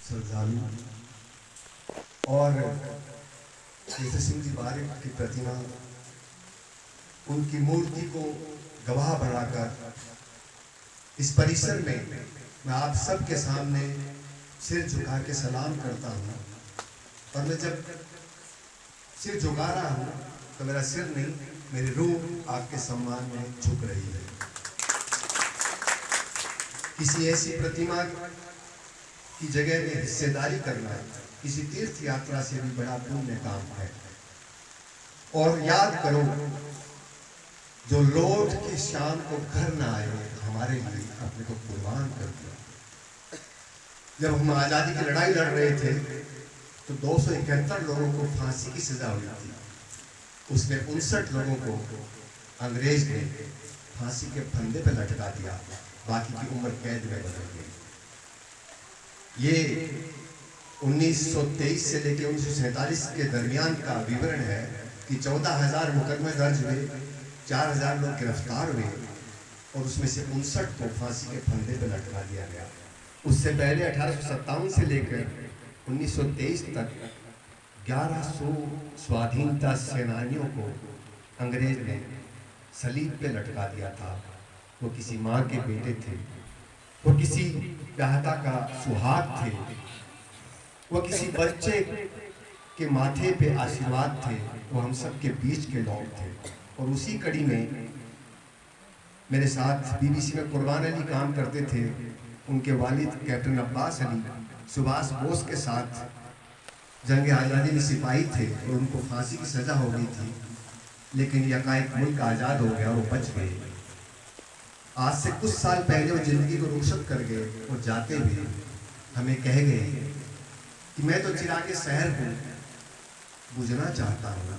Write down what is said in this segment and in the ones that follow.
श्रद्धालु और केसर सिंह जी बारिक की प्रतिमा, उनकी मूर्ति को गवाह बनाकर इस परिसर में मैं आप सबके सामने सिर झुका के सलाम करता हूँ। और मैं जब सिर झुका रहा हूँ तो मेरा सिर नहीं, मेरी रूह आपके सम्मान में झुक रही है। किसी ऐसी प्रतिमा की जगह में हिस्सेदारी करना किसी तीर्थ यात्रा से भी बड़ा पुण्य काम है। और याद करो, जो लौट के शाम को घर ना आए हमारे लिए अपने को कुर्बान कर दिया। जब हम आज़ादी की लड़ाई लड़ रहे थे तो 271 लोगों को फांसी की सजा हुई थी। उसमें 59 लोगों को अंग्रेज ने फांसी के फंदे पर लटका दिया, बाकी की उम्र कैद में बदल गई। ये 1923 से लेकर 1947 के दरमियान का विवरण है कि 14,000 मुकदमे दर्ज हुए, 4,000 लोग गिरफ्तार हुए और उसमें से 59 को फांसी के फंदे पर लटका दिया गया। उससे पहले 1857 से लेकर 1923 तक 1100 स्वाधीनता सेनानियों को अंग्रेज ने सलीब पे लटका दिया था। वो किसी माँ के बेटे थे, वो किसी दाता का सुहाग थे, वो किसी बच्चे के माथे पे आशीर्वाद थे, वो हम सब के बीच के लोग थे। और उसी कड़ी में मेरे साथ बीबीसी में कुर्बान अली काम करते थे। उनके वालिद कैप्टन अब्बास अली सुभाष बोस के साथ जंग आज़ादी में सिपाही थे और उनको फांसी की सजा हो गई थी, लेकिन यकाएक मुल्क आज़ाद हो गया, वो बच गए। आज से कुछ साल पहले वो जिंदगी को रोशन कर गए और जाते हुए हमें कह गए कि मैं तो चिरागे शहर हूँ, बुझना चाहता हूँ,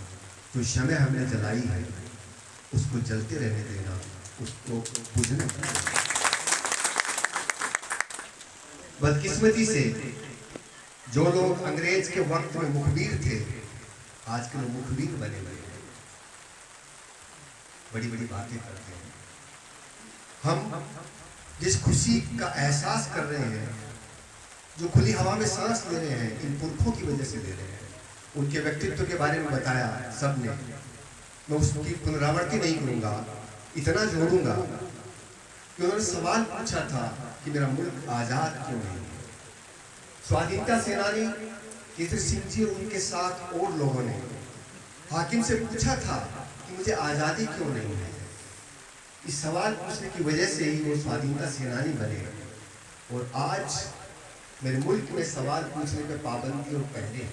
जो शमः हमने जलाई है उसको जलते रहने देना, उसको बुझने देना। बदकिस्मती से जो लोग अंग्रेज के वक्त में मुखबिर थे, आज के लोग मुखबिर बने हुए हैं, बड़ी बड़ी बातें करते हैं। हम जिस खुशी का एहसास कर रहे हैं, जो खुली हवा में सांस ले रहे हैं, इन पुरखों की वजह से ले रहे हैं। उनके व्यक्तित्व के बारे में बताया सबने, मैं उसकी पुनरावृत्ति नहीं करूंगा, इतना जोड़ूंगा कि उन्होंने सवाल पूछा था कि मेरा मुल्क आजाद क्यों नहीं है। स्वाधीनता सेनानी केसर सिंह जी और उनके साथ और लोगों ने हाकिम से पूछा था कि मुझे आज़ादी क्यों नहीं है। इस सवाल पूछने की वजह से ही वो स्वाधीनता सेनानी बने। और आज मेरे मुल्क में सवाल पूछने पे पाबंदी, और पहले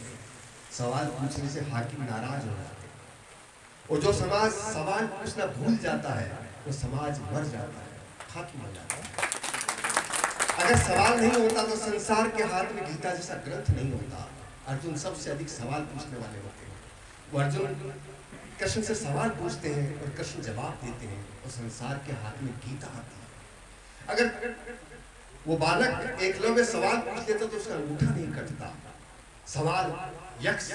सवाल पूछने से हाकिम नाराज हो जाते हैं। और जो समाज सवाल पूछना भूल जाता है वो समाज मर जाता है, खत्म हो जाता है। अगर सवाल नहीं होता तो संसार के हाथ में गीता जैसा ग्रंथ नहीं होता। अर्जुन सबसे अधिक सवाल पूछने वाले होते हैं। वो अर्जुन कृष्ण से सवाल पूछते हैं और कृष्ण जवाब देते हैं और संसार के हाथ में गीता आती है। अगर वो बालक एकलव्य सवाल पूछ लेता तो उसका अंगूठा नहीं कटता। सवाल यक्ष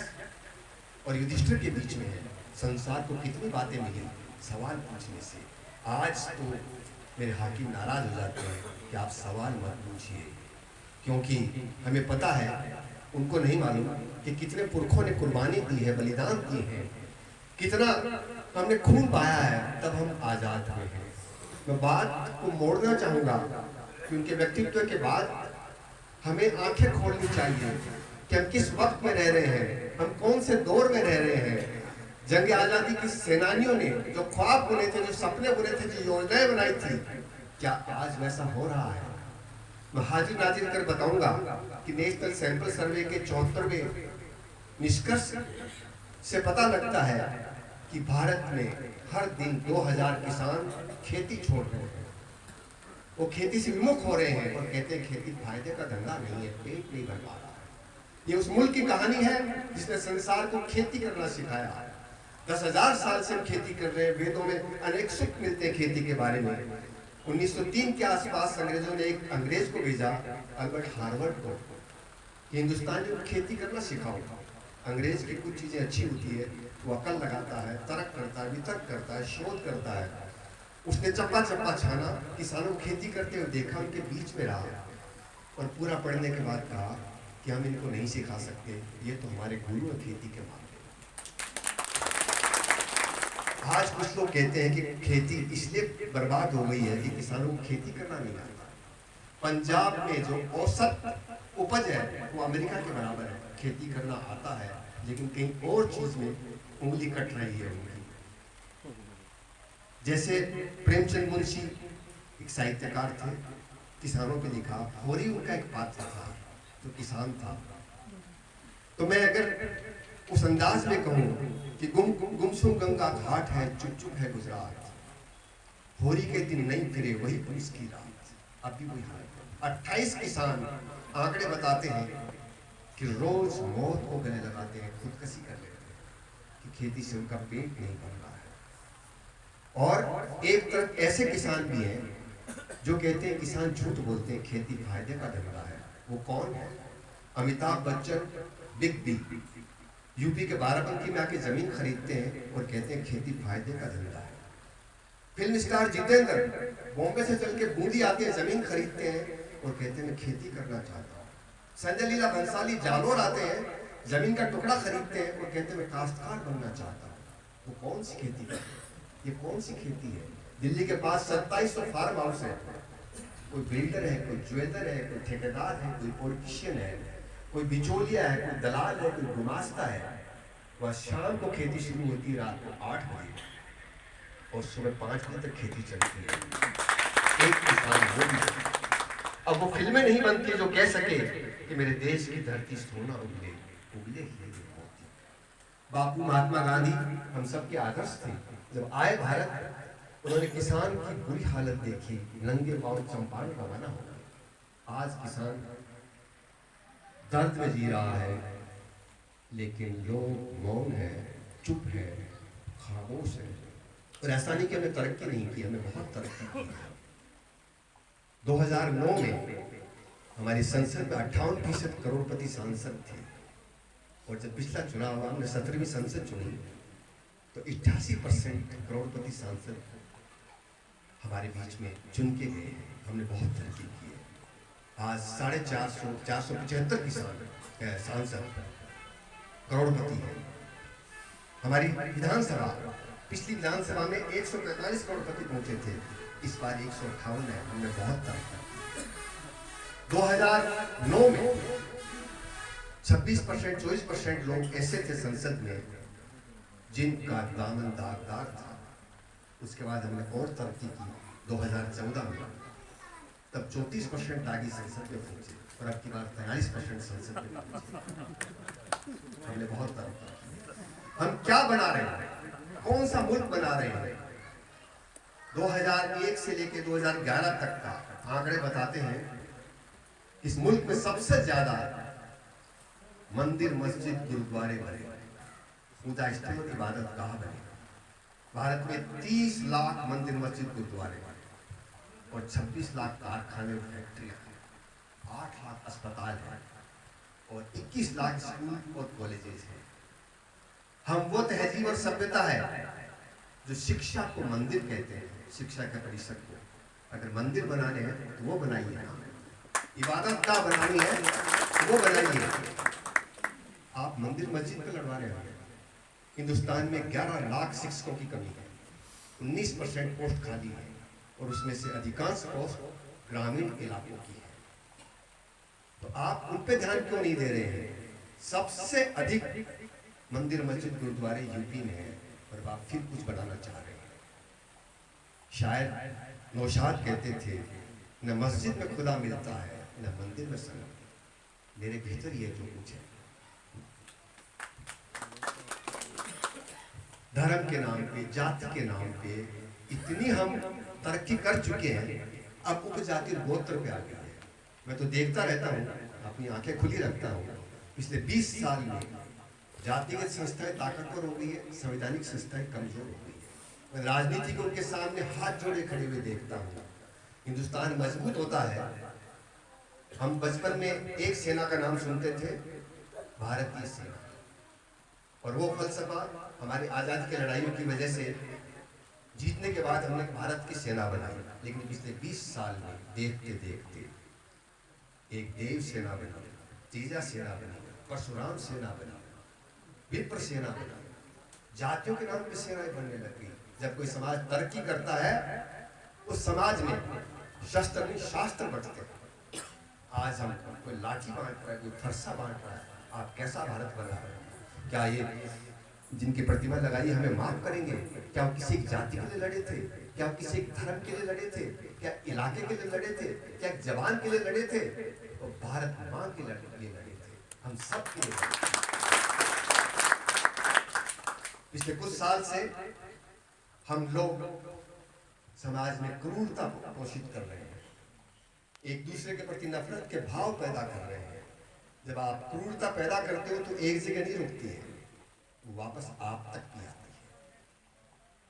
और युधिष्ठिर के बीच में है। संसार को कितनी बातें मिली सवाल पूछने से। आज तो मेरे हाकिम नाराज हो जाते हैं कि आप सवाल मत पूछिए, क्योंकि हमें पता है, उनको नहीं मालूम कि कितने पुरखों ने कुर्बानी दी है, बलिदान दिए हैं, कितना हमने खून पाया है, तब हम आज़ाद हुए हैं। मैं बात को मोड़ना चाहूँगा कि उनके व्यक्तित्व के बाद हमें आंखें खोलनी चाहिए कि हम किस वक्त में रह रहे हैं, हम कौन से दौर में रह रहे हैं। जंग आज़ादी की सेनानियों ने जो ख्वाब बुने थे, जो सपने बुने थे, जो योजनाएं बनाई थी, क्या आज वैसा हो रहा है? मैं हाजिर नाजिर कर बताऊंगा कि नेशनल सैंपल सर्वे के 74वें निष्कर्ष से पता लगता है कि भारत में हर दिन 2000 किसान खेती छोड़ रहे हैं। वो खेती से विमुख हो रहे हैं और कहते हैं खेती फायदे का धंधा नहीं है, पेट नहीं भर पा रहा है। ये उस मुल्क की कहानी है जिसने संसार को खेती करना सिखाया। 10,000 साल से हम खेती कर रहे हैं। वेदों में अनेक सुख मिलते हैं खेती के बारे में। 1903 के आसपास अंग्रेजों ने एक अंग्रेज को भेजा, अल्बर्ट हार्वर्ड को, हिंदुस्तान में खेती करना सिखाओ। अंग्रेज की कुछ चीज़ें अच्छी होती है, वो अकल लगाता है, तर्क करता है, वितर्क करता है, शोध करता है। उसने चप्पा चप्पा छाना, किसानों को खेती करते हुए देखा, उनके बीच में रहा और पूरा पढ़ने के बाद कहा कि हम इनको नहीं सिखा सकते, ये तो हमारे गुरु हैं खेती के मामले। आज कुछ लोग कहते हैं कि खेती इसलिए बर्बाद हो गई है कि किसानों को खेती करना नहीं आता। पंजाब में जो औसत उपज है वो अमेरिका के बराबर है, खेती करना आता है, लेकिन कहीं और चीज में उंगली कट रही है उनकी। जैसे प्रेमचंद मुंशी एक साहित्यकार थे, किसानों पे लिखा, होरी उनका एक पात्र था जो किसान था। तो मैं अगर उस अंदाज में कहूँ कि गुमसुम गंगा घाट है, चुप चुप है गुजरात, होरी के दिन नहीं फिरे वही पुलिस की रात, अब भी वही हाल। 28 किसान आंकड़े बताते हैं कि रोज मौत को गले लगाते हैं, खुदकशी कर लेते हैं कि खेती से उनका पेट नहीं भर रहा है। और एक तरफ ऐसे किसान भी हैं जो कहते हैं किसान झूठ बोलते हैं, खेती फायदे का धंधा है। वो कौन है? Amitabh Bachchan big B UP के बाराबंकी में आके जमीन खरीदते हैं और कहते हैं खेती फायदे का धंधा है। फिल्म स्टार जितेंद्र बॉम्बे से चल के बूंदी आते हैं, जमीन खरीदते हैं और कहते हैं मैं खेती करना चाहता हूँ। संजय लीला भंसाली जालोर आते हैं, जमीन का टुकड़ा खरीदते हैं और कहते हैं मैं काश्तकार बनना चाहता हूँ। वो कौन सी खेती है? ये कौन सी खेती है? दिल्ली के पास 2700 फार्म हाउस है, कोई बिल्डर है, कोई ज्वेलर है, कोई ठेकेदार है, कोई पॉलिटिशियन है, कोई बिचौलिया है, कोई दलाल है, कोई गुमास्ता है। वह शाम को खेती शुरू होती है रात को 8 बजे और सुबह 5 बजे तक खेती चलती है। एक किसान वो भी। अब वो फिल्में नहीं बनती जो कह सके कि मेरे देश की धरती सोना उगले उगले ही मोती। बापू महात्मा गांधी हम सब के आदर्श थे। जब आए भारत, उन्होंने किसान की बुरी हालत देखी, नंगे पांव चंपारण रवाना हो। आज किसान दर्द में जी रहा है, लेकिन लोग मौन है, चुप है, खामोश है। और ऐसा नहीं कि हमने तरक्की नहीं की, हमने बहुत तरक्की की है। 2009 में हमारी संसद में 58% करोड़पति सांसद थे, और जब पिछला चुनाव हुआ, हमने 17वीं संसद चुनी तो 88% करोड़पति सांसद हमारे बीच में चुन के गए हैं। हमने बहुत तरक्की की है। आज 475 किसान सांसद करोड़पति हैं। हमारी विधानसभा, पिछली विधानसभा में 145 करोड़पति पहुंचे थे, इस बार 158 है। हमने बहुत तरक्की की। 2009 में 26% 24% लोग ऐसे थे संसद में जिनका दामन दागदार था। उसके बाद हमने और तरक्की की 2014 में, तब 34% आगे संसद में पहुंचे और अब की बार 43% संसद में पहुंचे। हमने बहुत तरक्की की। हम क्या बना रहे हैं? कौन सा मुल्क बना रहे हैं? 2001 से लेकर 2011 तक का आंकड़े बताते हैं इस मुल्क में सबसे ज्यादा मंदिर, मस्जिद, गुरुद्वारे बने, पूजा स्थल, इबादत गाह बने। भारत में 30 लाख मंदिर, मस्जिद, गुरुद्वारे और 26 लाख कारखाने और फैक्ट्रियां, 8 लाख अस्पताल हैं और 21 लाख स्कूल और कॉलेजेस हैं। हम वो तहजीब और सभ्यता है जो शिक्षा को मंदिर कहते हैं, शिक्षा के परिसर को। अगर मंदिर बनाने हैं तो वो बनाइए ना, इबादत गाह बनानी है तो वो बनाइए। आप मंदिर मस्जिद पे लड़वा रहे हैं। हिंदुस्तान में 11 लाख शिक्षकों की कमी है, 19% पोस्ट खाली है और उसमें से अधिकांश पोस्ट ग्रामीण इलाकों की है। तो आप उन पे ध्यान क्यों नहीं दे रहे हैं? सबसे अधिक मंदिर, मस्जिद, गुरुद्वारे यूपी में है और आप फिर कुछ बनाना चाह रहे हैं। शायद नौशाद कहते थे, न मस्जिद में खुदा मिलता है न मंदिर में सनम। मेरे भीतर ये जो कुछ है, धर्म के नाम पे, जाति के नाम पे इतनी हम तरक्की कर चुके हैं, अब उपजाति गोत्र पे आ गया है। मैं तो देखता रहता हूँ, अपनी आंखें खुली रखता हूँ। पिछले 20 साल में जातिगत संस्थाएं ताकतवर हो गई है, संवैधानिक संस्थाएं कमजोर हो गई है। मैं राजनीति को उनके सामने हाथ जोड़े खड़े हुए देखता हूँ। हिंदुस्तान मजबूत होता है। हम बचपन में एक सेना का नाम सुनते थे, भारतीय सेना, और वो फलसफा हमारी आज़ादी की लड़ाइयों की वजह से जीतने के बाद हमने भारत की सेना बनाई। लेकिन पिछले 20 साल में देखते देखते एक देव सेना बनी, तेजा सेना बना, परशुराम सेना बना, विप्र सेना बना, जातियों के नाम पे सेनाएं बनने लग गई। जब कोई समाज तरक्की करता है उस समाज में शस्त्र नहीं शास्त्र बढ़ते हैं। आज हम कोई लाठी बांट रहा है, कोई फरसा बांट रहा है, आप कैसा भारत बना रहे हैं? क्या ये जिनकी प्रतिमा लगाई हमें माफ करेंगे? क्या वो किसी जाति के लिए लड़े थे? क्या वो किसी धर्म के लिए लड़े थे? क्या इलाके के लिए लड़े थे? क्या जवान के लिए लड़े थे? वो भारत मां के लिए लड़े थे, हम सब के लिए। पिछले कुछ साल से हम लोग समाज में क्रूरता पोषित कर रहे हैं, एक दूसरे के प्रति नफरत के भाव पैदा कर रहे हैं। जब आप क्रूरता पैदा करते हो तो एक जगह नहीं रुकती है, वो वापस आप तक भी आती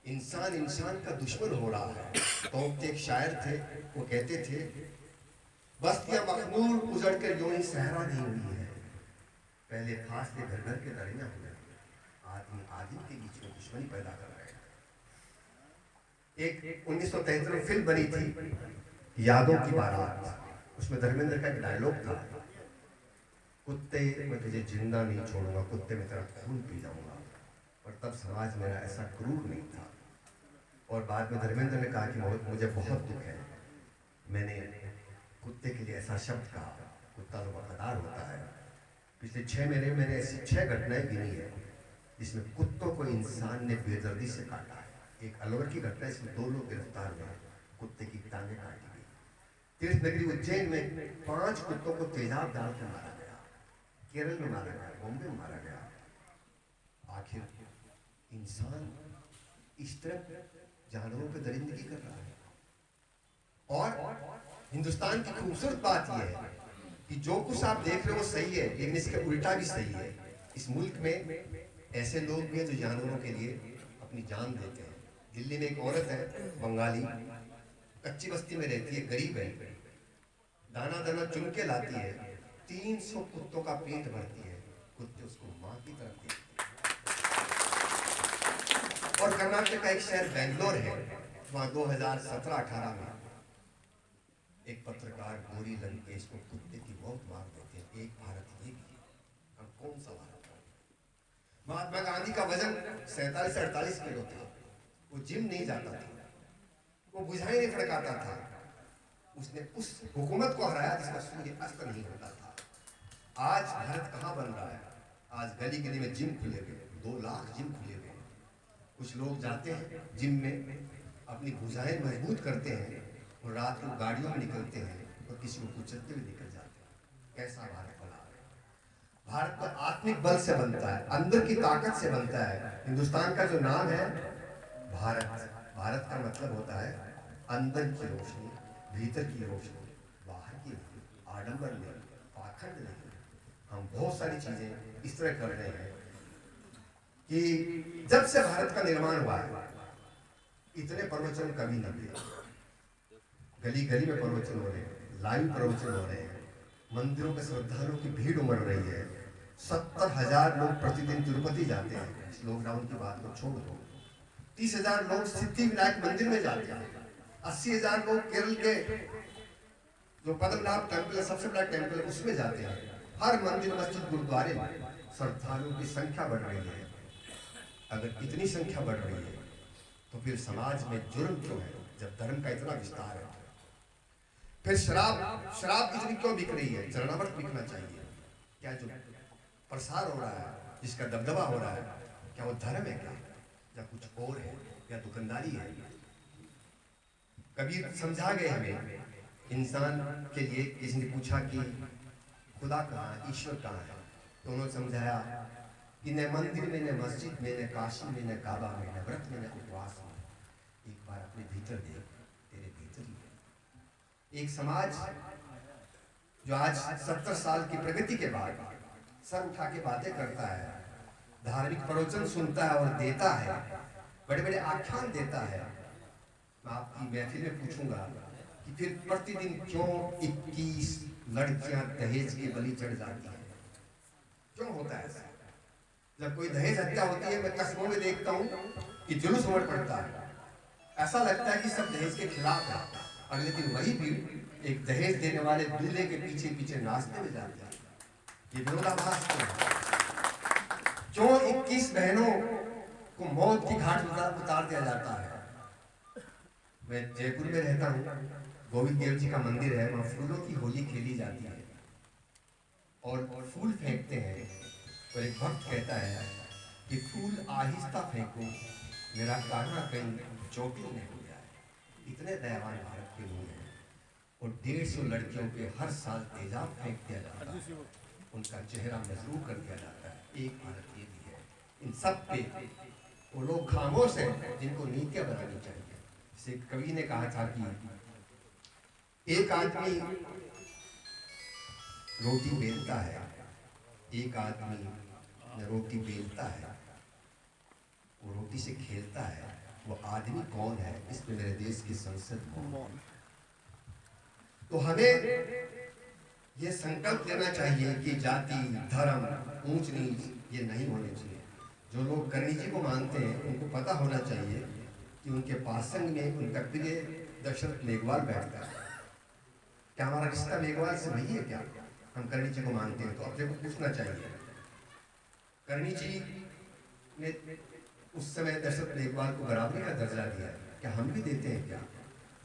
है। इंसान इंसान का दुश्मन हो रहा है। तो एक शायर थे, वो कहते थे, बस्तियां मखमूर उजड़ कर यूं ही सहरा नहीं हुई है, पहले फासले घर घर के दरिया हुए, आदमी आदमी के बीच में दुश्मनी पैदा कर रहे हैं। एक 1973 में फिल्म बनी थी यादों की बारात, उसमें धर्मेंद्र का एक डायलॉग था, कुत्ते मैं तुझे जिंदा नहीं छोड़ूंगा, कुत्ते में तेरा खून पी जाऊंगा। और तब समाज मेरा ऐसा क्रूर नहीं था। और बाद में धर्मेंद्र ने कहा कि मुझे बहुत दुख है, मैंने कुत्ते के लिए ऐसा शब्द कहा, कुत्ता तो वफादार होता है। पिछले 6 महीने में मैंने ऐसी 6 घटनाएं गिनी है जिसमें कुत्तों को इंसान ने बेदर्दी से काटा है। एक अलवर की घटना, इसमें 2 लोग गिरफ्तार हुए, कुत्ते की टांगें काटी गई। तीर्थ नगरी उज्जैन में 5 कुत्तों को तेजाब डाल कर मारा गया, केरल में मारा गया, बॉम्बे में मारा गया। आखिर इंसान इस तरह जानवरों पे दरिंदगी कर रहा है। और हिंदुस्तान की खूबसूरत बात यह है कि जो कुछ आप देख रहे हो वो सही है, लेकिन इसके उल्टा भी सही है। इस मुल्क में ऐसे लोग भी हैं जो जानवरों के लिए अपनी जान देते हैं। दिल्ली में एक औरत है बंगाली, कच्ची बस्ती में रहती है, गरीब है, दाना दाना चुन के लाती है, 300 कुत्तों का पेट भरती है, कुत्ते उसको मां की तरफ देखते हैं। और कर्नाटक का एक शहर बेंगलोर है, वहां 2017-18 में एक पत्रकार गोरी लंकेश को कुत्ते की मौत मार देते हैं। एक भारत ये भी, हम कौन सा भारत? महात्मा गांधी का वजन 47 से 48 किलो था, वो जिम नहीं जाता था, वो बुझाई नहीं फड़काता था, उसने उस हुकूमत को हराया जिसका सूर्य अस्त नहीं होता था। आज भारत कहाँ बन रहा है? आज गली गली में जिम खुले हुए, 2 लाख जिम खुले हुए। कुछ लोग जाते हैं जिम में, अपनी भुजाएं मजबूत करते हैं और रात को गाड़ियों में निकलते हैं और किसी को कुचलते हुए निकल जाते हैं। कैसा भारत बना है? भारत तो आत्मिक बल से बनता है, अंदर की ताकत से बनता है। हिंदुस्तान का जो नाम है भारत, भारत का मतलब होता है अंदर की रोशनी, भीतर की रोशनी, बाहर की आडंबर नहीं, पाखंड नहीं। हम बहुत सारी चीजें इस तरह कर रहे हैं कि जब से भारत का निर्माण हुआ है इतने प्रवचन कभी नहीं थे। गली गली में प्रवचन हो रहे हैं, लाइव प्रवचन हो रहे हैं, मंदिरों में श्रद्धालुओं की भीड़ उमड़ रही है। 70,000 लोग प्रतिदिन तिरुपति जाते हैं। इस लॉकडाउन की बात को छोड़ दो, 30,000 लोग सिद्धि विनायक मंदिर में जाते हैं, 80,000 लोग केरल के जो पद्मनाभ टेम्पल है, सबसे बड़ा टेम्पल है, उसमें जाते हैं। हर मंदिर मस्जिद गुरुद्वारे में श्रद्धालुओं की संख्या बढ़ रही है। अगर इतनी संख्या बढ़ रही है तो फिर समाज में जुर्म क्यों है? जब धर्म का इतना विस्तार है, फिर शराब इतनी क्यों बिक रही है? चरणामृत बिकना चाहिए। क्या जो प्रसार हो रहा है, जिसका दबदबा हो रहा है, क्या वो धर्म है क्या, या कुछ और है, या दुकानदारी है? कबीर समझा गए हमें, इंसान के लिए किसी ने पूछा कि खुदा कहाँ है, ईश्वर कहाँ है, तो उन्होंने समझाया कि न मंदिर में, न मस्जिद में, न काशी में, न काबा में, न व्रत में, न उपवास में, एक बार अपने भीतर देख, तेरे भीतर ही है। एक समाज जो आज 70 साल की प्रगति के बाद सर उठा के बातें करता है, धार्मिक प्रवचन सुनता है और देता है, बड़े बड़े आख्यान देता है, मैं आपकी महफिल में पूछूंगा कि फिर प्रतिदिन क्यों 21 लड़कियां दहेज की बलि चढ़ जाती हैं? क्यों होता है ऐसा? जब कोई दहेज हत्या होती है, मैं कस्बों में देखता हूँ कि जुलूस उमड़ पड़ता है, ऐसा लगता है कि सब दहेज के खिलाफ है। अगले दिन वही भी एक दहेज देने वाले दूल्हे के पीछे पीछे नाचते हुए जाते हैं। ये विरोधाभास क्यों है? क्यों 21 बहनों को मौत की घाट उतार दिया जाता है? मैं जयपुर में रहता हूँ, गोविंद देव जी का मंदिर है, वहाँ फूलों की होली खेली जाती है और फूल फेंकते हैं। तो एक भक्त कहता है कि फूल आहिस्ता फेंको, मेरा कान्हा कहीं चोटिल नहीं हो जाए। इतने दयावान भारत के लोग हैं। और 150 लड़कियों पे हर साल तेजाब फेंक दिया जाता है, उनका चेहरा मजरूह कर दिया जाता है। एक भारत ये भी है। इन सब पे वो लोग खामोश हैं जिनको नीतियां बनानी चाहिए। जैसे कवि ने कहा था कि एक आदमी रोटी बेलता है, एक आदमी रोटी बेलता है, वो रोटी से खेलता है। वो आदमी कौन है? इसमें मेरे देश की संसद कौन? तो हमें ये संकल्प लेना चाहिए कि जाति, धर्म, ऊंच नीच ये नहीं होने चाहिए। जो लोग करणी जी को मानते हैं उनको पता होना चाहिए कि उनके पासंग में उनका प्रिय दशरथ मेघवाल बैठता है। क्या हमारा रिश्ता मेघवाल से वही है क्या? हम करणी जी को मानते हैं तो अपने को पूछना चाहिए, करणी जी ने उस समय दशरथ मेघवाल को बराबरी का दर्जा दिया, क्या हम भी देते हैं क्या?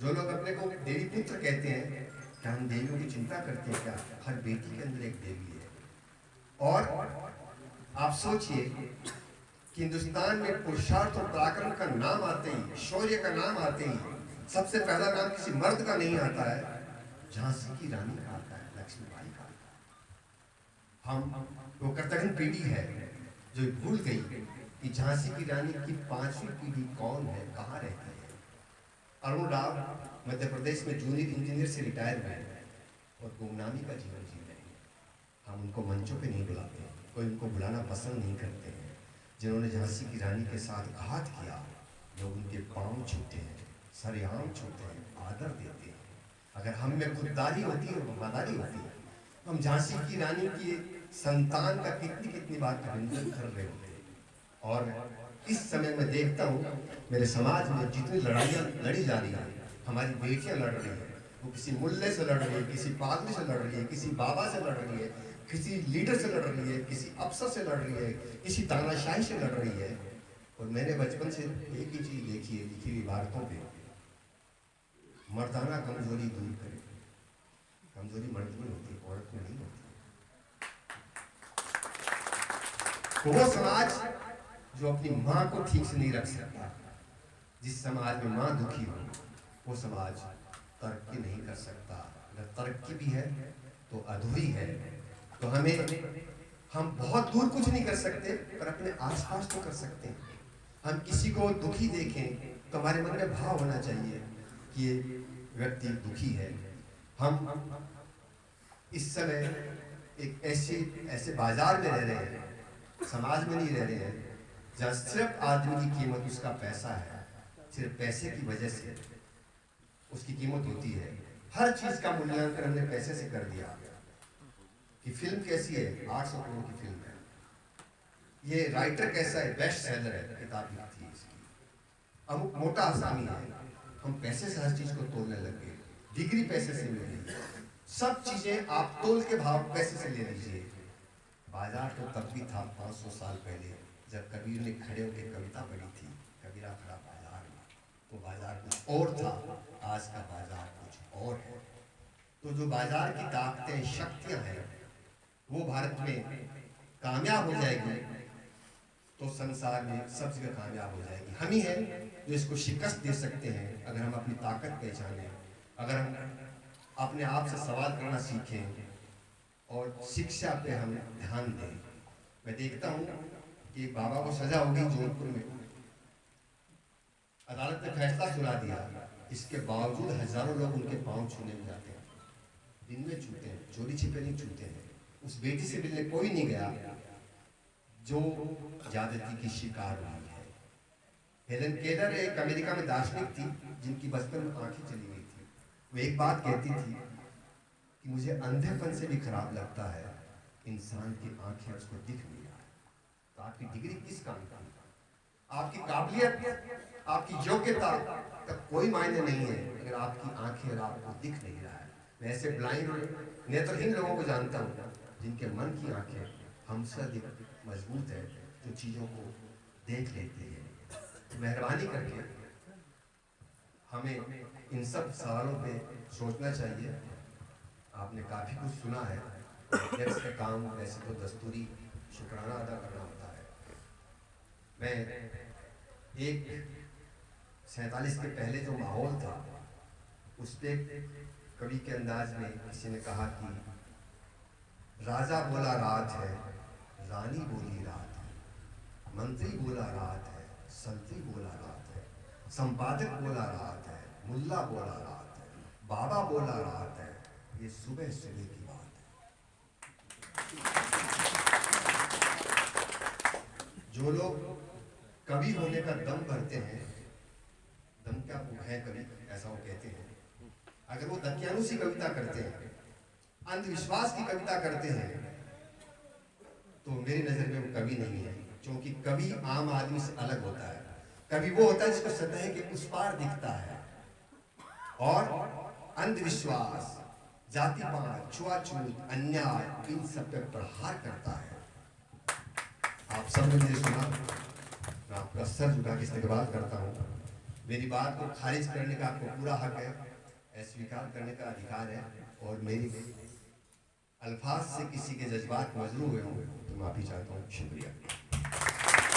जो लोग अपने को देवी पुत्र कहते हैं, क्या हम देवियों की चिंता करते हैं क्या? हर बेटी के अंदर एक देवी है। और आप सोचिए कि हिंदुस्तान में पुरुषार्थ और पराक्रम का नाम आते ही, शौर्य का नाम आते ही सबसे पहला नाम किसी मर्द का नहीं आता है, झांसी की रानी का आता है, लक्ष्मीबाई का। हम वो कर्तव्य पीढ़ी है जो भूल गई कि झांसी की रानी की 5वीं पीढ़ी कौन है, कहाँ रहती है। अरुण राव मध्य प्रदेश में जूनियर इंजीनियर से रिटायर हुए और गुमनामी का जीवन जी रहे हैं। हम उनको मंचों पे नहीं बुलाते, कोई उनको बुलाना पसंद नहीं करते हैं। जिन्होंने झांसी की रानी के साथ घात किया, लोग उनके पांव छूते हैं, सरेआम छूते हैं, आदर देते हैं। अगर हम में खुददारी होती है, वफादारी होती है, हम झांसी की रानी की संतान का कितनी बार अभिनंदन कर रहे होते। और इस समय मैं देखता हूँ मेरे समाज में जितनी लड़ाइयाँ लड़ी जा रही है, हमारी बेटियाँ लड़ रही है, वो किसी मुल्ले से लड़ रही है, किसी पादरी से लड़ रही है, किसी बाबा से लड़ रही है, किसी लीडर से लड़ रही है, किसी अफसर से लड़ रही है, किसी तानाशाही से लड़ रही है। और मैंने बचपन से एक ही चीज देखी है लिखी हुई भारतों पे, मर्दाना कमजोरी दूर करे। कमजोरी मर्द में होती है, औरत में नहीं होती। तो वो समाज जो अपनी माँ को ठीक से नहीं रख सकता, जिस समाज में माँ दुखी हो, वो समाज तरक्की नहीं कर सकता। अगर तरक्की भी है तो अधूरी है। तो हम बहुत दूर कुछ नहीं कर सकते, पर अपने आसपास तो कर सकते हैं। हम किसी को दुखी देखें तो हमारे मन में भाव होना चाहिए कि ये व्यक्ति दुखी है। हम इस समय एक ऐसे बाजार में रह रहे हैं, समाज में नहीं रह रहे हैं, जहाँ सिर्फ आदमी की कीमत उसका पैसा है। सिर्फ पैसे की वजह से उसकी कीमत होती है। हर चीज का मूल्यांकन हमने पैसे से कर दिया कि फिल्म कैसी है, 800 करोड़ की फिल्म है, ये राइटर कैसा है, बेस्ट सेलर है, किताब लिखी है इसकी, अमुक मोटा आसामी है। हम पैसे से हर चीज को तोलने लग गए। डिग्री पैसे से मिल रही, सब चीजें आप तोल के भाव पैसे से ले लीजिए। बाजार तो तब भी था 500 साल पहले, जब कबीर ने खड़े होकर कविता पढ़ी थी, कबीरा खड़ा बाजार में, तो बाजार कुछ और था, आज का बाजार कुछ और है। तो जो बाजार की ताकतें, शक्तियां हैं, वो भारत में कामयाब हो जाएगी तो संसार में सब जगह कामयाब हो जाएगी। हम ही हैं जो इसको शिकस्त दे सकते हैं, अगर हम अपनी ताकत पहचानें, अगर हम अपने आप से सवाल करना सीखें और शिक्षा पे हम ध्यान दें। मैं देखता हूँ कि बाबा को सजा होगी जोधपुर में, अदालत ने फैसला सुना दिया, इसके बावजूद हजारों लोग उनके पांव छूने में जाते हैं, दिन में छूते हैं, चोरी छिपे नहीं छूते हैं। उस बेटी से मिलने कोई नहीं गया जो ज्यादती की शिकार हुई है। हेलन केलर एक अमेरिका में दार्शनिक थी जिनकी बचपन में आंखें चली गई थी। वो एक बात कहती थी कि मुझे अंधेपन से भी खराब लगता है इंसान की आंखें उसको दिख नहीं रहा है। तो आपकी डिग्री किस काम की, आपकी काबिलियत, आपकी योग्यता का कोई मायने नहीं है अगर आपकी आंखें और आपको दिख नहीं रहा है। मैं ऐसे ब्लाइंड और नेत्रहीन लोगों को जानता हूँ जिनके मन की आंखें हमसे अधिक मजबूत है, जो चीज़ों को देख लेती है। मेहरबानी करके हमें इन सब सवालों पे सोचना चाहिए। आपने काफ़ी कुछ सुना है। अध्यक्ष का काम वैसे तो दस्तूरी शुक्राना अदा करना होता है। मैं एक 47 के पहले जो माहौल था उस पर कवि के अंदाज में किसी ने कहा कि राजा बोला रात है, रानी बोली रात है, मंत्री बोला रात है, संतरी बोला रात है, संपादक बोला रात है, मुल्ला बोला रात है, बाबा बोला रात है, ये सुबह सुबह की बात है। जो लोग कवि होने का दम भरते हैं, दम क्या वो है कवि, ऐसा वो कहते हैं, अगर वो दकियानुसी कविता करते हैं, अंधविश्वास की कविता करते हैं, तो मेरी नजर में वो कवि नहीं है। क्योंकि कवि आम आदमी से अलग होता है। कवि वो होता है जिसको सतह के उस पार दिखता है और अंधविश्वास, जातिवाद, छुआछूत, अन्याय, इन सब पे प्रहार करता है। आप सबने मुझे सुना, मैं आपका सर झुका के इस्तेकबाल करता हूँ। मेरी बात को खारिज करने का आपको पूरा हक है, अस्वीकार करने का अधिकार है, और मेरी अल्फाज से किसी के जज्बात मजरूह हुए हों तो माफ़ी चाहता हूँ। शुक्रिया।